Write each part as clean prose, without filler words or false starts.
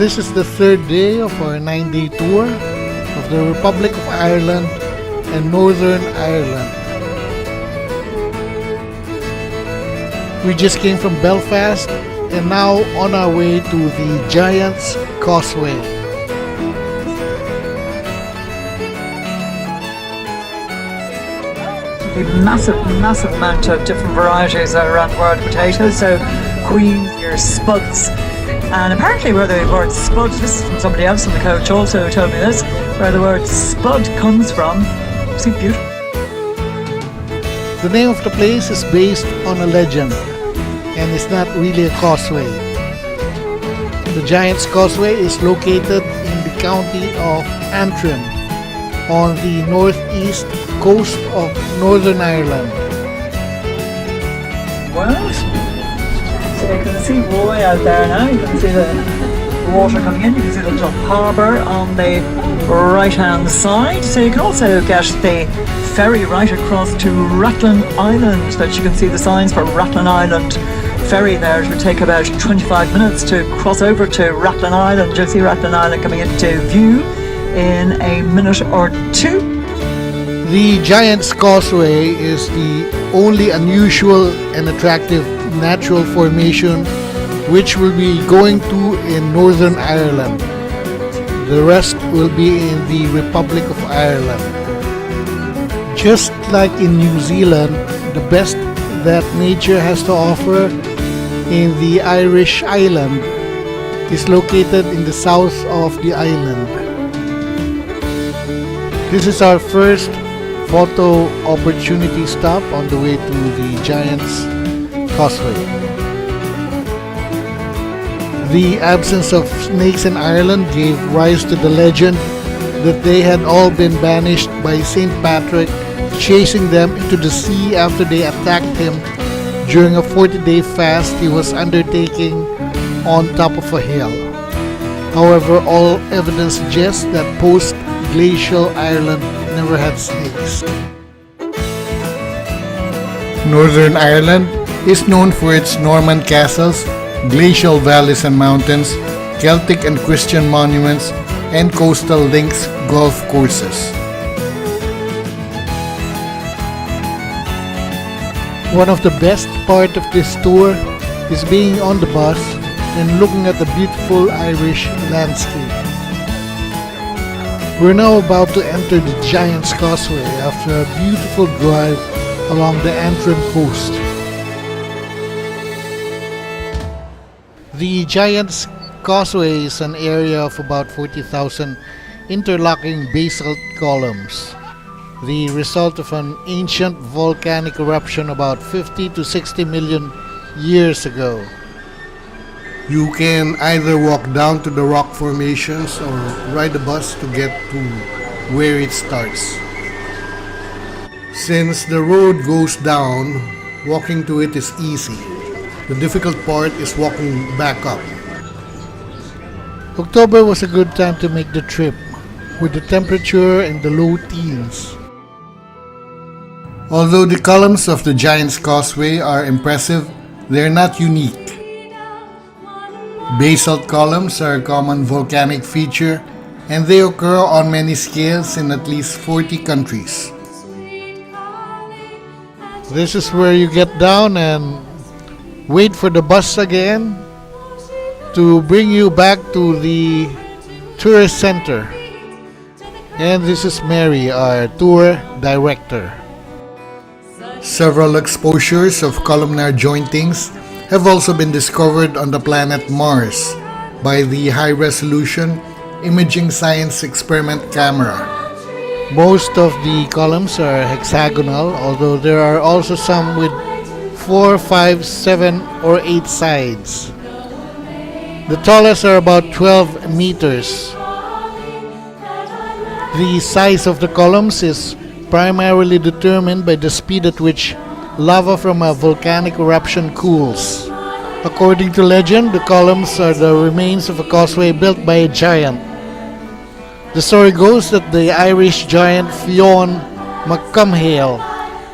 This is the third day of our 9-day tour of the Republic of Ireland and Northern Ireland. We just came from Belfast and now on our way to the Giant's Causeway. A massive amount of different varieties around the world of potatoes, so queens, your spuds, and apparently where the word spud, this is from somebody else on the coach also who told me this, where the word spud comes from. It's beautiful. The name of the place is based on a legend and it's not really a causeway. The Giant's Causeway is located in the county of Antrim on the northeast coast of Northern Ireland. Well, so you can see Roy out there now, you can see the water coming in, you can see the little harbour on the right hand side, so you can also get the ferry right across to Rathlin Island, that you can see the signs for Rathlin Island ferry there. It would take about 25 minutes to cross over to Rathlin Island. You'll see Rathlin Island coming into view in a minute or two. The Giant's Causeway is the only unusual and attractive natural formation which we'll be going to in Northern Ireland. The rest will be in the Republic of Ireland. Just like in New Zealand, the best that nature has to offer in the Irish island is located in the south of the island. This is our first photo opportunity stop on the way to the Giant's Causeway. The absence of snakes in Ireland gave rise to the legend that they had all been banished by St. Patrick, chasing them into the sea after they attacked him during a 40-day fast he was undertaking on top of a hill. However, all evidence suggests that post-glacial Ireland never had snakes. Northern Ireland is known for its Norman castles, glacial valleys and mountains, Celtic and Christian monuments, and coastal links golf courses. One of the best part of this tour is being on the bus and looking at the beautiful Irish landscape. We're now about to enter the Giant's Causeway after a beautiful drive along the Antrim coast. The Giant's Causeway is an area of about 40,000 interlocking basalt columns, the result of an ancient volcanic eruption about 50 to 60 million years ago. You can either walk down to the rock formations or ride a bus to get to where it starts. Since the road goes down, walking to it is easy. The difficult part is walking back up. October was a good time to make the trip, with the temperature in the low teens. Although the columns of the Giant's Causeway are impressive, they are not unique. Basalt columns are a common volcanic feature, and they occur on many scales in at least 40 countries. This is where you get down and wait for the bus again to bring you back to the tourist center. And this is Mary, our tour director. Several exposures of columnar jointings have also been discovered on the planet Mars by the high-resolution Imaging Science Experiment camera. Most of the columns are hexagonal, although there are also some with 4, 5, 7, or 8 sides. The tallest are about 12 meters. The size of the columns is primarily determined by the speed at which lava from a volcanic eruption cools. According to legend, the columns are the remains of a causeway built by a giant. The story goes that the Irish giant Fionn McCumhale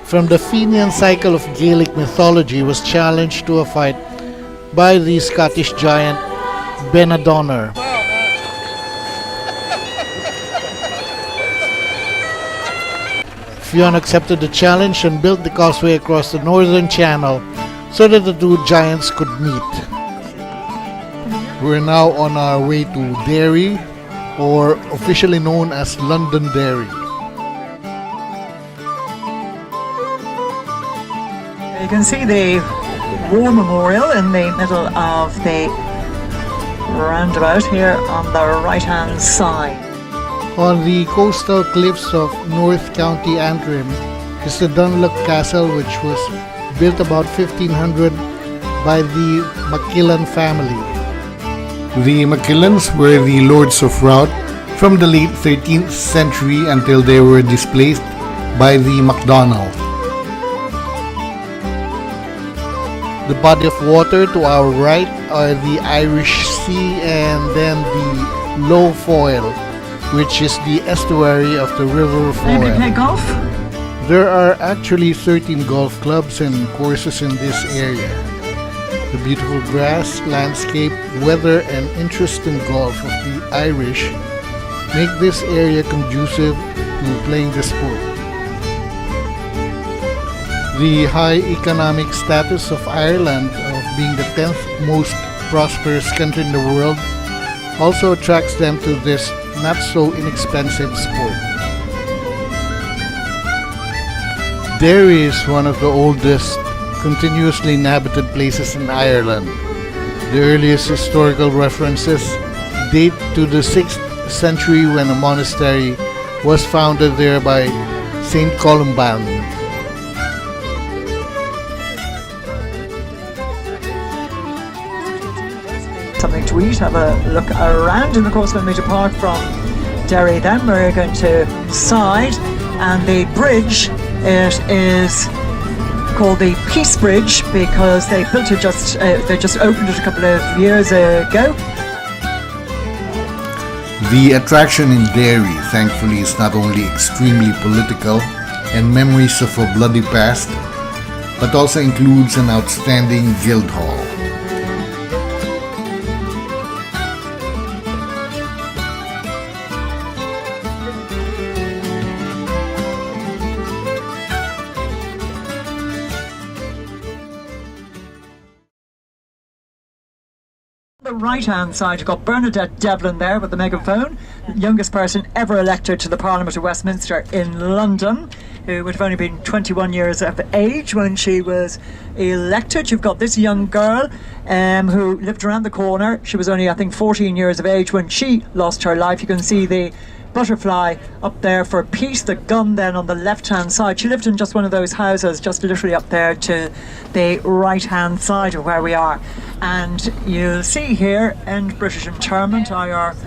from the Fenian cycle of Gaelic mythology was challenged to a fight by the Scottish giant Bernadette Devlin. Fionn accepted the challenge and built the causeway across the northern channel so that the two giants could meet. We're now on our way to Derry, or officially known as Londonderry. You can see the War Memorial in the middle of the roundabout here on the right-hand side. On the coastal cliffs of North County Antrim is the Dunluck Castle, which was built about 1500 by the Macquillan family. The Macquillans were the Lords of Rout from the late 13th century until they were displaced by the MacDonald. The body of water to our right are the Irish Sea and then the Low Foyle, which is the estuary of the River Maybe play Foyle. golf? There are actually 13 golf clubs and courses in this area. The beautiful grass, landscape, weather, and interest in golf of the Irish make this area conducive to playing the sport. The high economic status of Ireland, of being the 10th most prosperous country in the world, also attracts them to this not so inexpensive sport. Derry is one of the oldest continuously inhabited places in Ireland. The earliest historical references date to the 6th century when a monastery was founded there by Saint Columban. Something to eat, have a look around, and of course when we depart from Derry then we're going to side, and the bridge, it is called the Peace Bridge because they built it they just opened it a couple of years ago. The attraction in Derry, thankfully, is not only extremely political and memories of a bloody past, but also includes an outstanding guild hall. The right-hand side, you've got Bernadette Devlin there with the megaphone, the youngest person ever elected to the Parliament of Westminster in London, who would have only been 21 years of age when she was elected. You've got this young girl who lived around the corner. She was only, I think, 14 years of age when she lost her life. You can see the butterfly up there for peace, the gun then on the left-hand side. She lived in just one of those houses just literally up there to the right-hand side of where we are. And you'll see here End British Internment, IRPWA,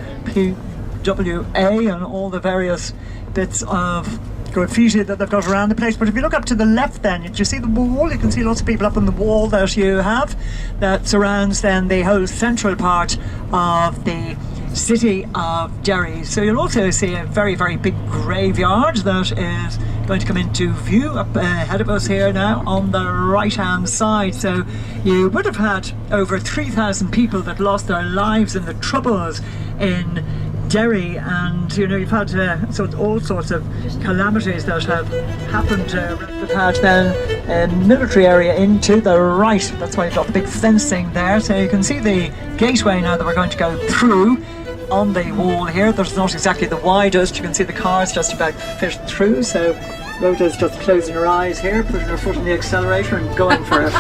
and all the various bits of graffiti that they've got around the place. But if you look up to the left then, do you see the wall? You can see lots of people up on the wall that you have that surrounds then the whole central part of the city of Derry. So you'll also see a very, very big graveyard that is going to come into view up ahead of us here now on the right hand side. So you would have had over 3,000 people that lost their lives in the Troubles in Derry, and you know you've had all sorts of calamities that have happened. We've had then a military area into the right. That's why you've got the big fencing there. So you can see the gateway now that we're going to go through on the wall here. There's not exactly the widest. You can see the cars just about fit through. So Rhoda's just closing her eyes here, putting her foot on the accelerator and going for it.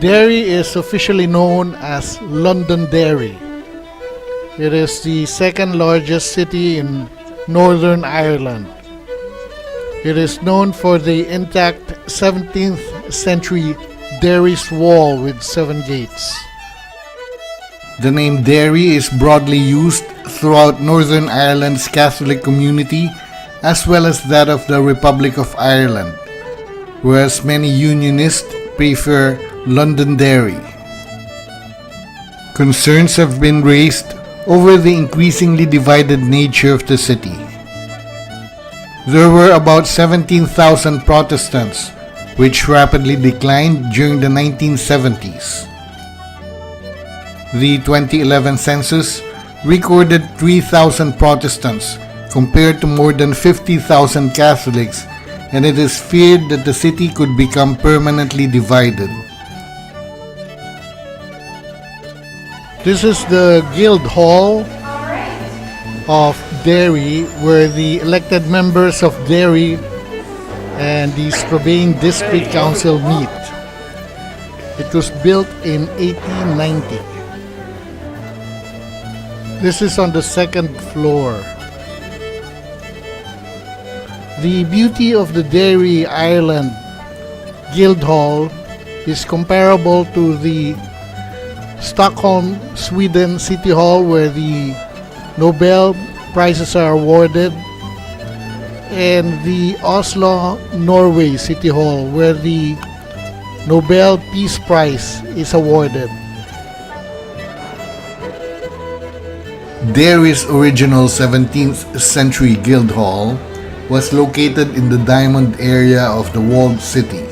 Derry is officially known as Londonderry. It is the second largest city in Northern Ireland. It is known for the intact 17th century Derry's Wall with 7 gates. The name Derry is broadly used throughout Northern Ireland's Catholic community as well as that of the Republic of Ireland, whereas many Unionists prefer Londonderry. Concerns have been raised over the increasingly divided nature of the city. There were about 17,000 Protestants, which rapidly declined during the 1970s. The 2011 census recorded 3,000 Protestants compared to more than 50,000 Catholics, and it is feared that the city could become permanently divided. This is the Guild Hall of Derry, where the elected members of Derry and the Strabane District Council meet. It was built in 1890. This is on the second floor. The beauty of the Derry, Ireland Guildhall is comparable to the Stockholm, Sweden City Hall, where the Nobel Prizes are awarded, and the Oslo, Norway City Hall, where the Nobel Peace Prize is awarded. Derry's original 17th century Guildhall was located in the Diamond area of the walled city.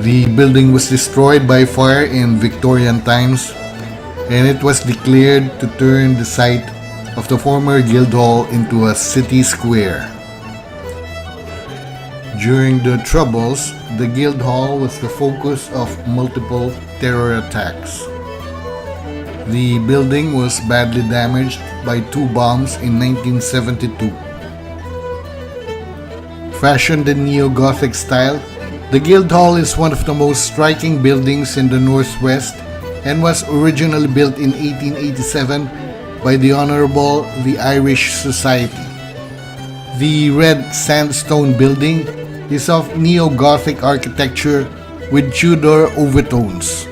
The building was destroyed by fire in Victorian times, and it was declared to turn the site of the former Guildhall into a city square. During the Troubles, the Guildhall was the focus of multiple terror attacks. The building was badly damaged by 2 bombs in 1972. Fashioned in neo-Gothic style, the Guildhall is one of the most striking buildings in the Northwest and was originally built in 1887 by the Honorable the Irish Society. The red sandstone building is of neo-Gothic architecture with Tudor overtones.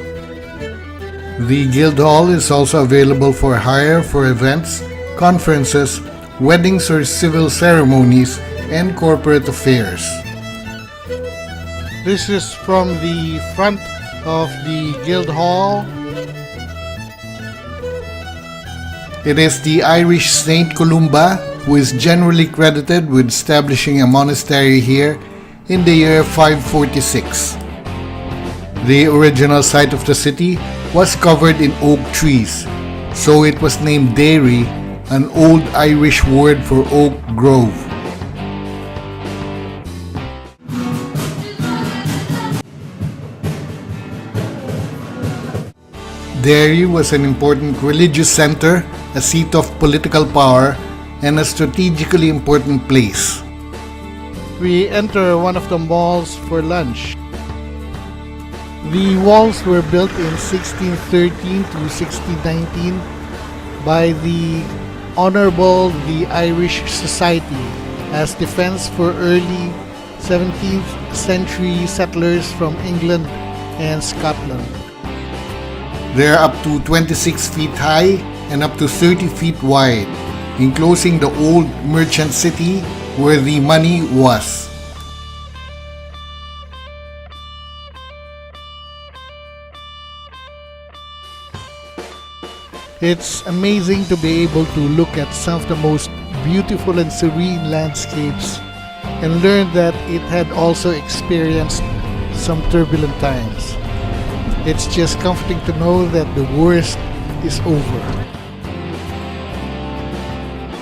The Guildhall is also available for hire for events, conferences, weddings or civil ceremonies, and corporate affairs. This is from the front of the Guildhall. It is the Irish Saint Columba who is generally credited with establishing a monastery here in the year 546. The original site of the city was covered in oak trees, so it was named Derry, an old Irish word for oak grove. Derry was an important religious center, a seat of political power, and a strategically important place. We enter one of the malls for lunch. The walls were built in 1613 to 1619 by the Honorable the Irish Society as defense for early 17th century settlers from England and Scotland. They are up to 26 feet high and up to 30 feet wide, enclosing the old merchant city where the money was. It's amazing to be able to look at some of the most beautiful and serene landscapes and learn that it had also experienced some turbulent times. It's just comforting to know that the worst is over.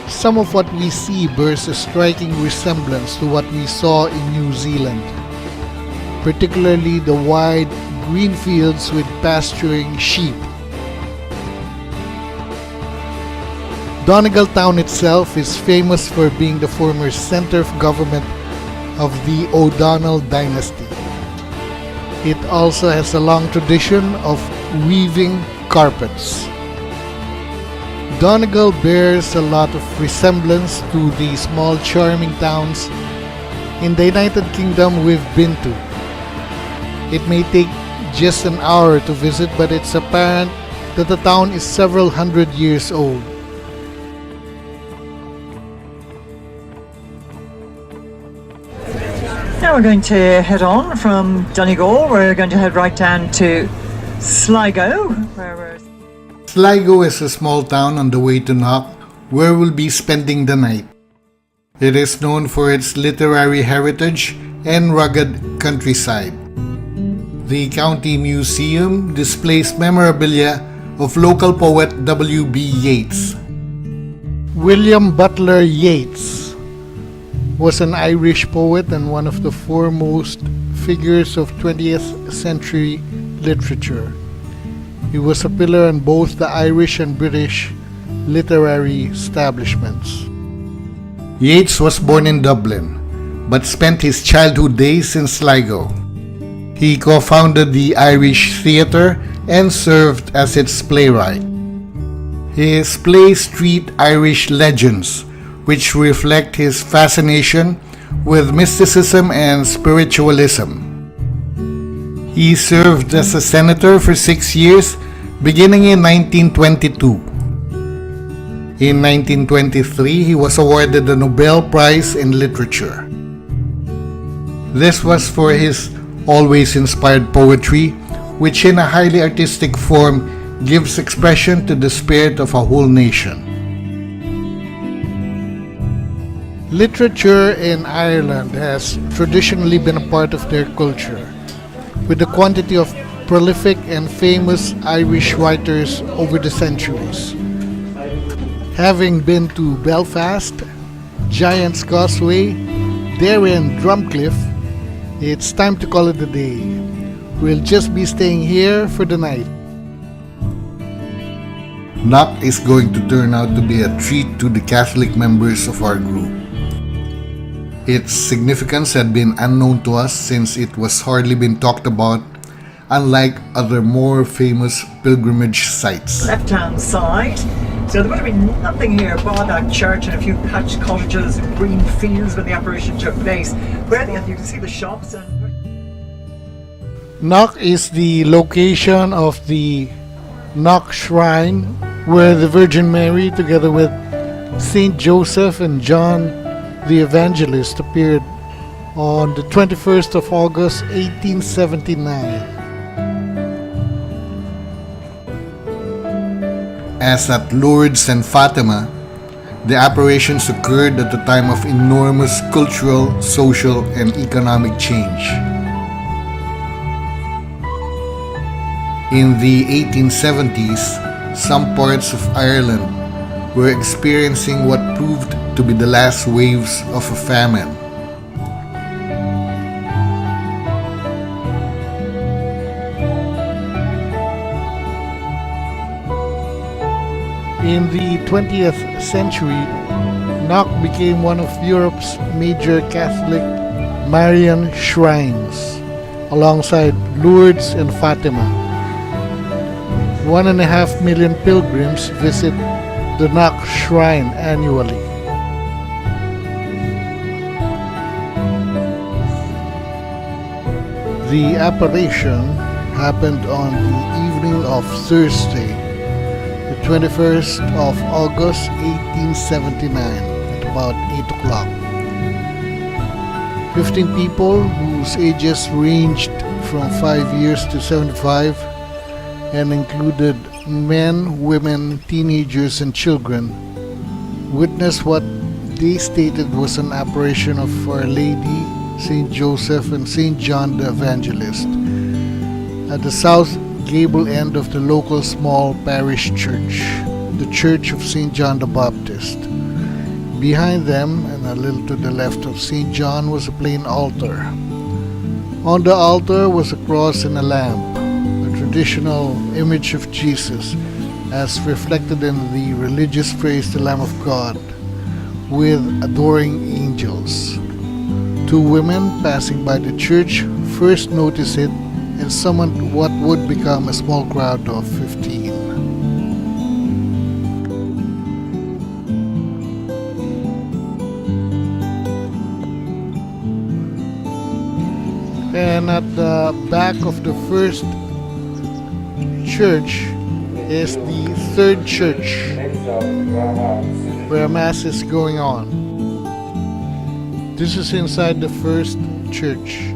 Some of what we see bears a striking resemblance to what we saw in New Zealand, particularly the wide green fields with pasturing sheep. Donegal town itself is famous for being the former center of government of the O'Donnell dynasty. It also has a long tradition of weaving carpets. Donegal bears a lot of resemblance to the small charming towns in the United Kingdom we've been to. It may take just an hour to visit, but it's apparent that the town is several hundred years old. Now we're going to head on from Donegal. We're going to head right down to Sligo, where we're... Sligo is a small town on the way to Knock, where we'll be spending the night. It is known for its literary heritage and rugged countryside. The County Museum displays memorabilia of local poet W.B. Yeats. William Butler Yeats was an Irish poet and one of the foremost figures of 20th century literature. He was a pillar in both the Irish and British literary establishments. Yeats was born in Dublin, but spent his childhood days in Sligo. He co-founded the Irish Theatre and served as its playwright. His plays treat Irish legends, which reflect his fascination with mysticism and spiritualism. He served as a senator for 6 years, beginning in 1922. In 1923, he was awarded the Nobel Prize in Literature. This was for his always inspired poetry, which in a highly artistic form gives expression to the spirit of a whole nation. Literature in Ireland has traditionally been a part of their culture, with the quantity of prolific and famous Irish writers over the centuries. Having been to Belfast, Giant's Causeway, Derry and Drumcliff, it's time to call it a day. We'll just be staying here for the night. Knock is going to turn out to be a treat to the Catholic members of our group. Its significance had been unknown to us since it was hardly been talked about, unlike other more famous pilgrimage sites. Left-hand side. So there would have been nothing here but that church and a few thatched cottages and green fields when the apparition took place. Where you can see the shops and... Knock is the location of the Knock Shrine, where the Virgin Mary, together with Saint Joseph and John the Evangelist, appeared on the 21st of August 1879. As at Lourdes and Fatima, the apparitions occurred at a time of enormous cultural, social, and economic change. In the 1870s, some parts of Ireland were experiencing what proved to be the last waves of a famine. In the 20th century, Knock became one of Europe's major Catholic Marian shrines, alongside Lourdes and Fatima. 1.5 million pilgrims visit the Knock Shrine annually. The apparition happened on the evening of Thursday, the 21st of August 1879 at about 8 o'clock. 15 people whose ages ranged from 5 years to 75 and included men, women, teenagers, and children witnessed what they stated was an apparition of Our Lady, Saint Joseph, and Saint John the Evangelist at the south gable end of the local small parish church, the Church of Saint John the Baptist. Behind them, and a little to the left of Saint John, was a plain altar. On the altar was a cross and a lamp, a traditional image of Jesus as reflected in the religious phrase, the Lamb of God, with adoring angels. Two women passing by the church first noticed it and summoned what would become a small crowd of 15. And at the back of the first church is the third church where Mass is going on. This is inside the first church.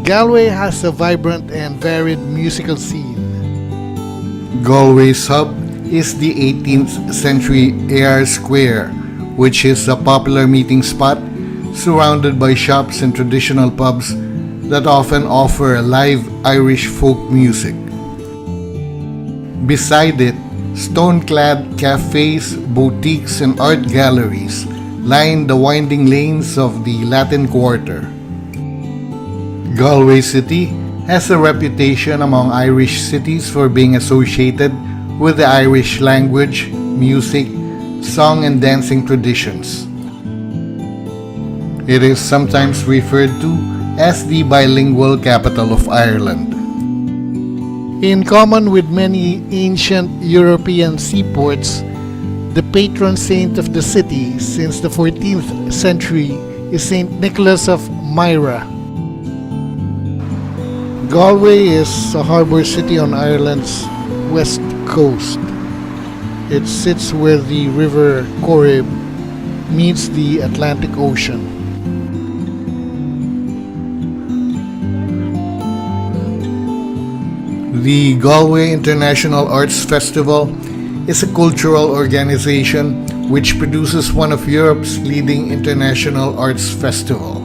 Galway has a vibrant and varied musical scene. Galway's hub is the 18th century Ayr Square, which is a popular meeting spot surrounded by shops and traditional pubs that often offer live Irish folk music. Beside it, stone-clad cafes, boutiques, and art galleries line the winding lanes of the Latin Quarter. Galway City has a reputation among Irish cities for being associated with the Irish language, music, song, and dancing traditions. It is sometimes referred to as the bilingual capital of Ireland. In common with many ancient European seaports, the patron saint of the city since the 14th century is Saint Nicholas of Myra. Galway is a harbor city on Ireland's west coast. It sits where the river Corrib meets the Atlantic Ocean. The Galway International Arts Festival is a cultural organization which produces one of Europe's leading international arts festival.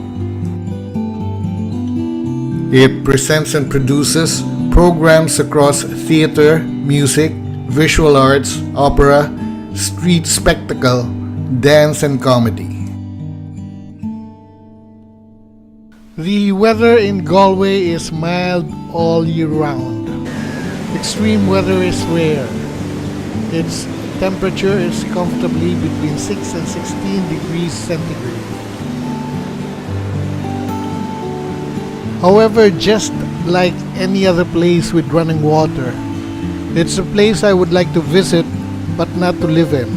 It presents and produces programs across theater, music, visual arts, opera, street spectacle, dance, and comedy. The weather in Galway is mild all year round. Extreme weather is rare. Its temperature is comfortably between 6 and 16 degrees centigrade. However, just like any other place with running water, it's a place I would like to visit but not to live in.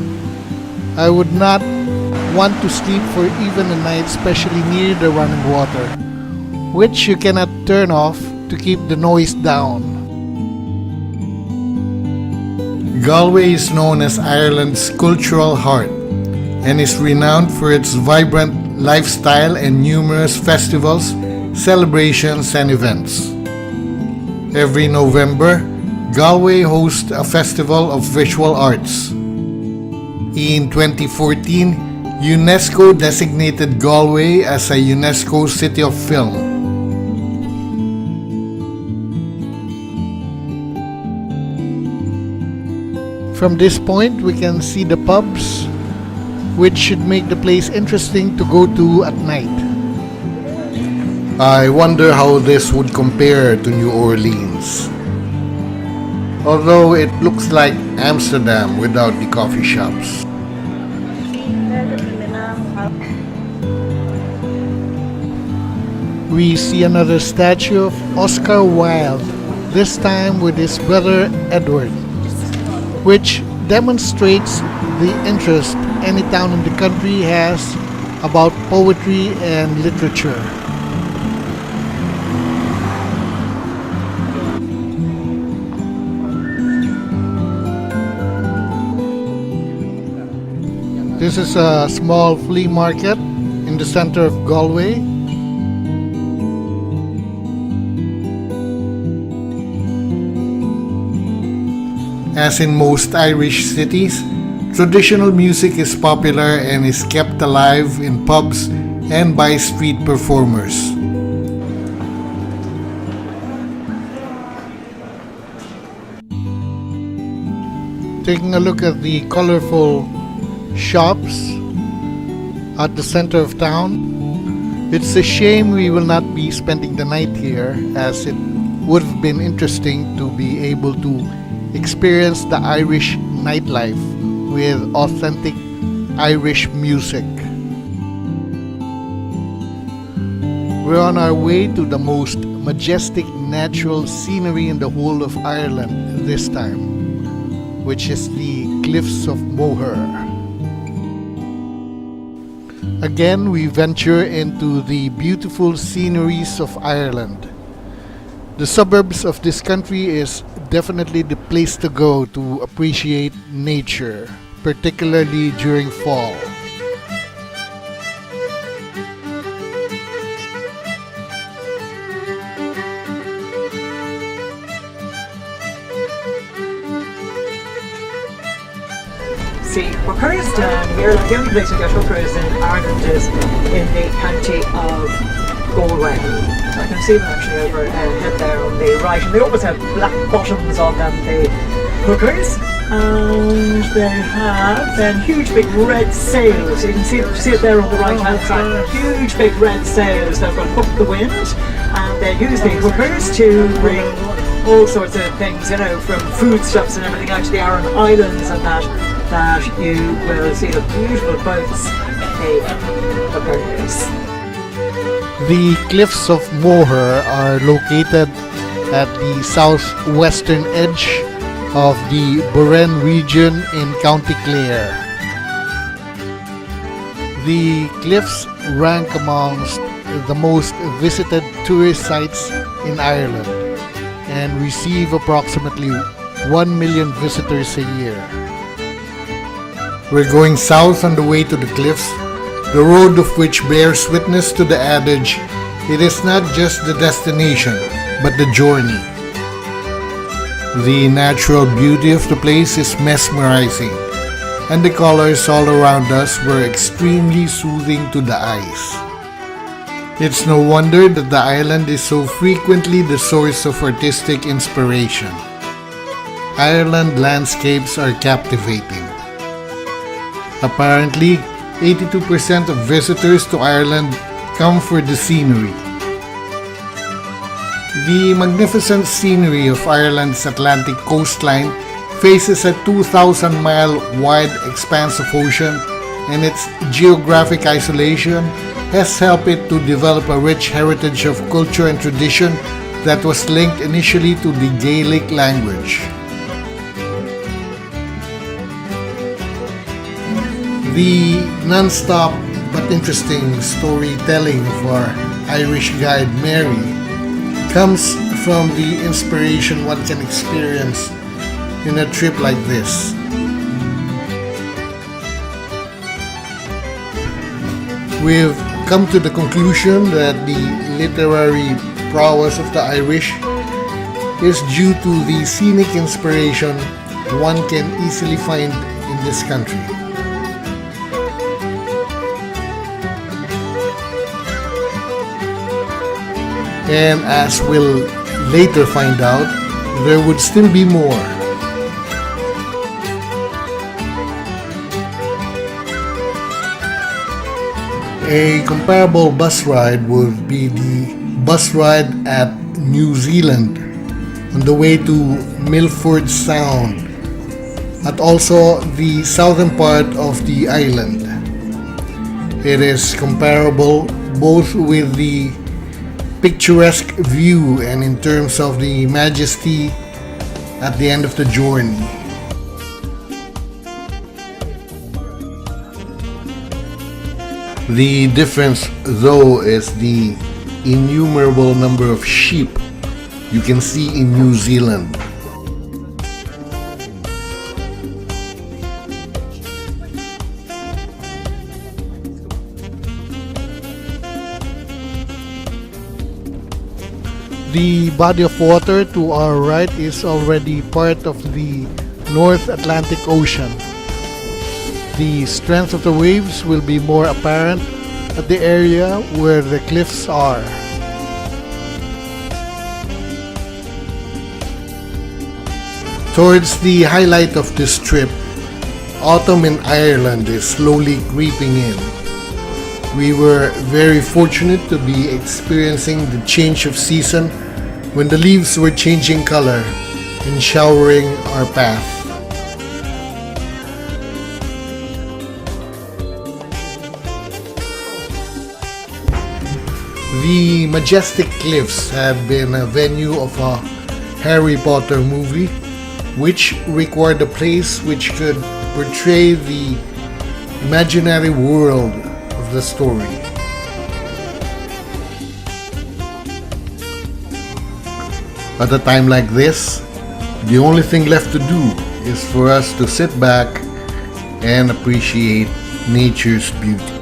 I would not want to sleep for even a night, especially near the running water, which you cannot turn off to keep the noise down. Galway is known as Ireland's cultural heart and is renowned for its vibrant lifestyle and numerous festivals, celebrations, and events. Every November, Galway hosts a festival of visual arts. In 2014, UNESCO designated Galway as a UNESCO City of Film. From this point, we can see the pubs, which should make the place interesting to go to at night. I wonder how this would compare to New Orleans. Although it looks like Amsterdam without the coffee shops. We see another statue of Oscar Wilde, this time with his brother Edward, which demonstrates the interest any town in the country has about poetry and literature. This is a small flea market in the center of Galway. As in most Irish cities, traditional music is popular and is kept alive in pubs and by street performers. Taking a look at the colorful shops at the center of town, it's a shame we will not be spending the night here, as it would have been interesting to be able to experience the Irish nightlife with authentic Irish music. We're on our way to the most majestic natural scenery in the whole of Ireland this time, which is the cliffs of Moher. Again, we venture into the beautiful sceneries of Ireland. The suburbs of this country is definitely the place to go to appreciate nature, particularly during fall. See, we're curious down here. The only place we get hooker is in Ireland is in the county of Galway. So I can see them actually over ahead there on the right, and they always have black bottoms on them, the hookers. And they have then huge big red sails. You can see it there on the right hand side. Huge big red sails that will hook the wind, and they use the hookers to bring all sorts of things, you know, from foodstuffs and everything out to the Aran Islands and that you will see the beautiful boats the hookers. The cliffs of Moher are located at the southwestern edge of the Buren region in County Clare. The cliffs rank amongst the most visited tourist sites in Ireland and receive approximately 1 million visitors a year. We're going south on the way to the cliffs, the road of which bears witness to the adage, it is not just the destination, but the journey. The natural beauty of the place is mesmerizing, and the colors all around us were extremely soothing to the eyes. It's no wonder that the island is so frequently the source of artistic inspiration. Ireland landscapes are captivating. Apparently, 82% of visitors to Ireland come for the scenery. The magnificent scenery of Ireland's Atlantic coastline faces a 2,000-mile wide expanse of ocean, and its geographic isolation has helped it to develop a rich heritage of culture and tradition that was linked initially to the Gaelic language. The non-stop but interesting storytelling of our Irish guide Mary comes from the inspiration one can experience in a trip like this. We've come to the conclusion that the literary prowess of the Irish is due to the scenic inspiration one can easily find in this country. And as we'll later find out, there would still be more. A comparable bus ride would be the bus ride at New Zealand on the way to Milford Sound, at also the southern part of the island. It is comparable both with the picturesque view and in terms of the majesty at the end of the journey. The difference, though, is the innumerable number of sheep you can see in New Zealand. The body of water to our right is already part of the North Atlantic Ocean. The strength of the waves will be more apparent at the area where the cliffs are. Towards the highlight of this trip, autumn in Ireland is slowly creeping in. We were very fortunate to be experiencing the change of season when the leaves were changing color and showering our path. The majestic cliffs have been a venue of a Harry Potter movie, which required a place which could portray the imaginary world of the story. At a time like this, the only thing left to do is for us to sit back and appreciate nature's beauty.